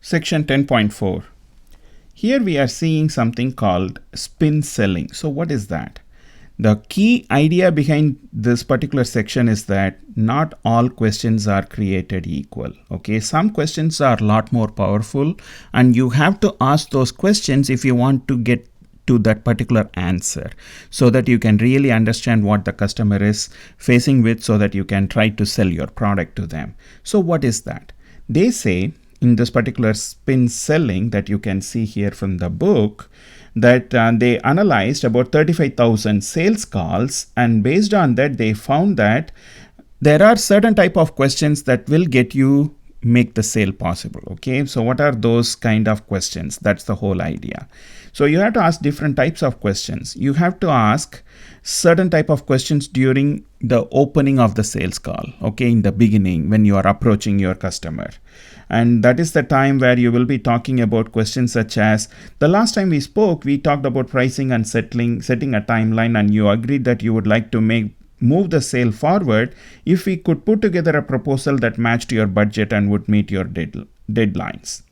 Section 10.4. Here we are seeing something called spin selling. So what is that? The key idea behind this particular section is that not all questions are created equal. Okay, some questions are a lot more powerful, and you have to ask those questions if you want to get to that particular answer, so that you can really understand what the customer is facing with, so that you can try to sell your product to them. So what is that? They say in this particular spin selling that you can see here from the book, that they analyzed about 35,000 sales calls, and based on that they found that there are certain type of questions that will get you make the sale possible. Okay, so what are those kind of questions? That's the whole idea. So you have to ask different types of questions. You have to ask certain type of questions during the opening of the sales call, okay, in the beginning when you are approaching your customer. And that is the time where you will be talking about questions such as, the last time we spoke, we talked about pricing and setting a timeline, and you agreed that you would like to move the sale forward if we could put together a proposal that matched your budget and would meet your deadlines.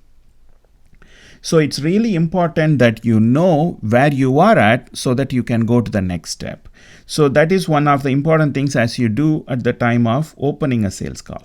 So it's really important that you know where you are at, so that you can go to the next step. So that is one of the important things as you do at the time of opening a sales call.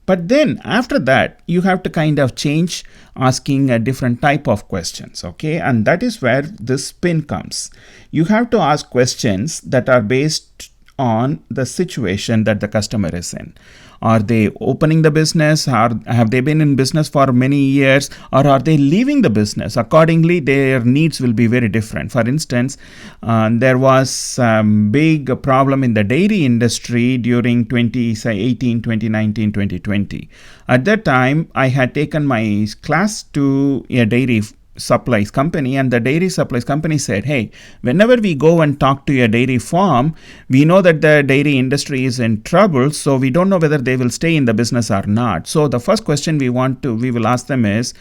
But then after that, you have to kind of change, asking a different type of questions, okay? And that is where this spin comes. You have to ask questions that are based on the situation that the customer is in. Are they opening the business? Have they been in business for many years? Or are they leaving the business? Accordingly, their needs will be very different. For instance, there was a big problem in the dairy industry during 2018, 2019, 2020. At that time, I had taken my class to a dairy supplies company, and the dairy supplies company said, hey, whenever we go and talk to a dairy farm, we know that the dairy industry is in trouble, so we don't know whether they will stay in the business or not. So the first question we will ask them is,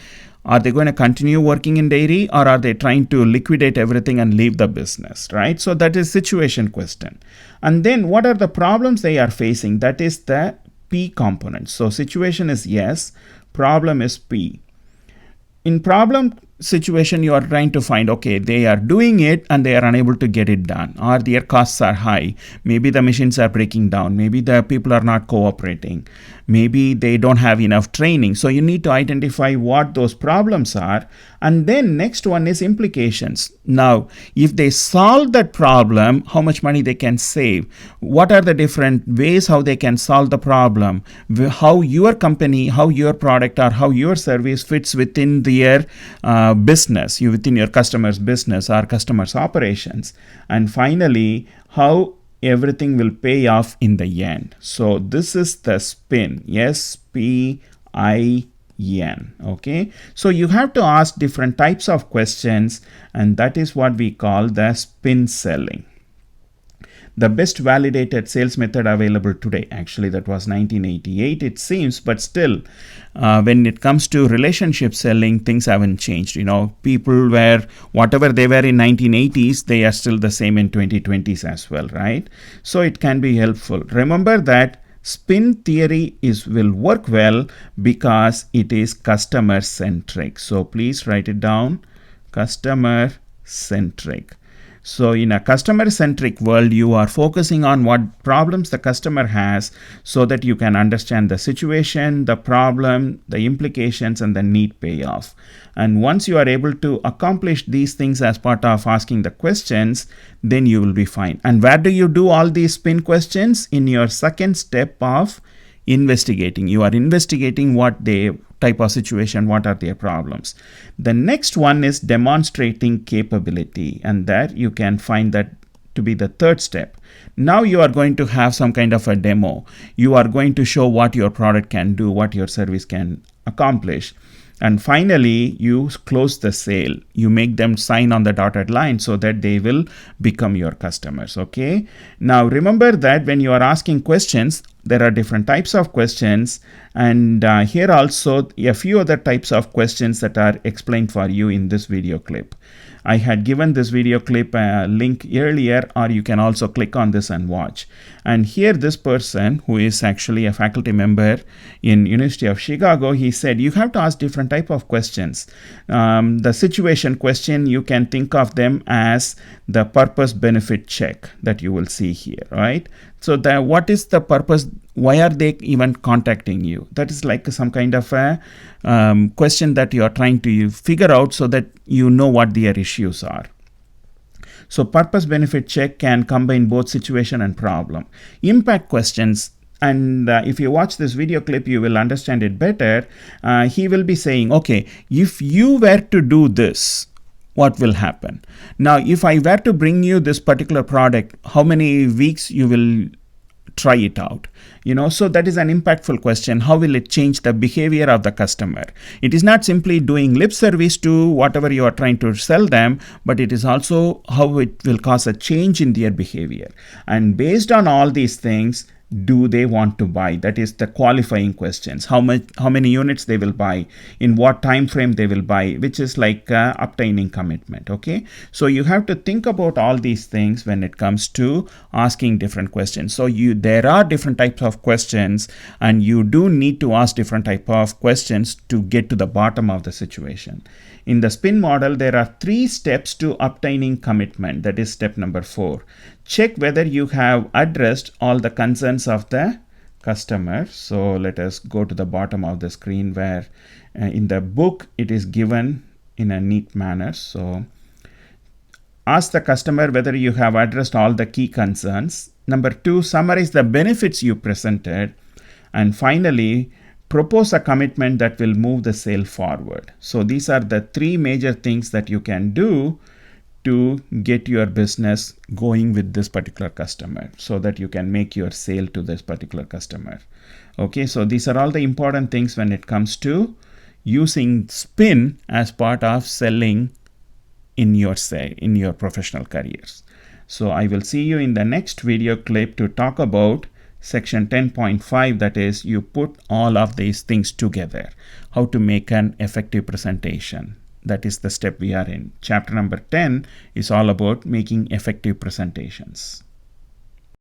are they going to continue working in dairy, or are they trying to liquidate everything and leave the business, right? So that is situation question. And then what are the problems they are facing? That is the P component. So situation is yes, problem is P. In problem situation, you are trying to find, okay, they are doing it and they are unable to get it done, or their costs are high. Maybe the machines are breaking down. Maybe the people are not cooperating. Maybe they don't have enough training. So you need to identify what those problems are. And then next one is implications. Now, if they solve that problem, how much money they can save? What are the different ways how they can solve the problem? How your company, how your product, or how your service fits within their business, within your customer's business or customer's operations. And finally, how everything will pay off in the end. So this is the spin, S-P-I-N. Okay, so you have to ask different types of questions, and that is what we call the spin selling. The best validated sales method available today, actually that was 1988 it seems, but still when it comes to relationship selling, things haven't changed. People were whatever they were in 1980s, they are still the same in 2020s as well, right? So it can be helpful. Remember that spin theory will work well because it is customer centric. So please write it down, customer centric. So in a customer-centric world, you are focusing on what problems the customer has, so that you can understand the situation, the problem, the implications, and the need payoff. And once you are able to accomplish these things as part of asking the questions, then you will be fine. And where do you do all these spin questions? In your second step of investigating. You are investigating what type of situation, what are their problems. The next one is demonstrating capability, and that you can find that to be the third step. Now you are going to have some kind of a demo. You are going to show what your product can do, what your service can accomplish. And finally, you close the sale. You make them sign on the dotted line so that they will become your customers. Okay. Now remember that when you are asking questions, there are different types of questions, and here also a few other types of questions that are explained for you in this video clip. I had given this video clip link earlier, or you can also click on this and watch. And here this person, who is actually a faculty member in University of Chicago, he said you have to ask different type of questions. The situation question, you can think of them as the purpose benefit check that you will see here, right? So what is the purpose? Why are they even contacting you? That is like some kind of a question that you are trying to figure out so that you know what their issues are. So purpose benefit check can combine both situation and problem. Impact questions, and if you watch this video clip, you will understand it better. He will be saying, okay, if you were to do this, what will happen? Now, if I were to bring you this particular product, how many weeks you will try it out? So that is an impactful question. How will it change the behavior of the customer? It is not simply doing lip service to whatever you are trying to sell them, but it is also how it will cause a change in their behavior. And based on all these things, do they want to buy? That is the qualifying questions. How many units they will buy, in what time frame they will buy, which is like obtaining commitment. Okay, so you have to think about all these things when it comes to asking different questions. So there are different types of questions, and you do need to ask different type of questions to get to the bottom of the situation. In the SPIN model, there are 3 steps to obtaining commitment. That is step number 4. Check whether you have addressed all the concerns of the customer. So let us go to the bottom of the screen where in the book it is given in a neat manner. So ask the customer whether you have addressed all the key concerns. Number 2, summarize the benefits you presented. And finally, propose a commitment that will move the sale forward. So these are the 3 major things that you can do to get your business going with this particular customer so that you can make your sale to this particular customer. Okay, so these are all the important things when it comes to using SPIN as part of selling in your professional careers. So I will see you in the next video clip to talk about section 10.5, that is, you put all of these things together, how to make an effective presentation. That is the step we are in. Chapter number 10 is all about making effective presentations.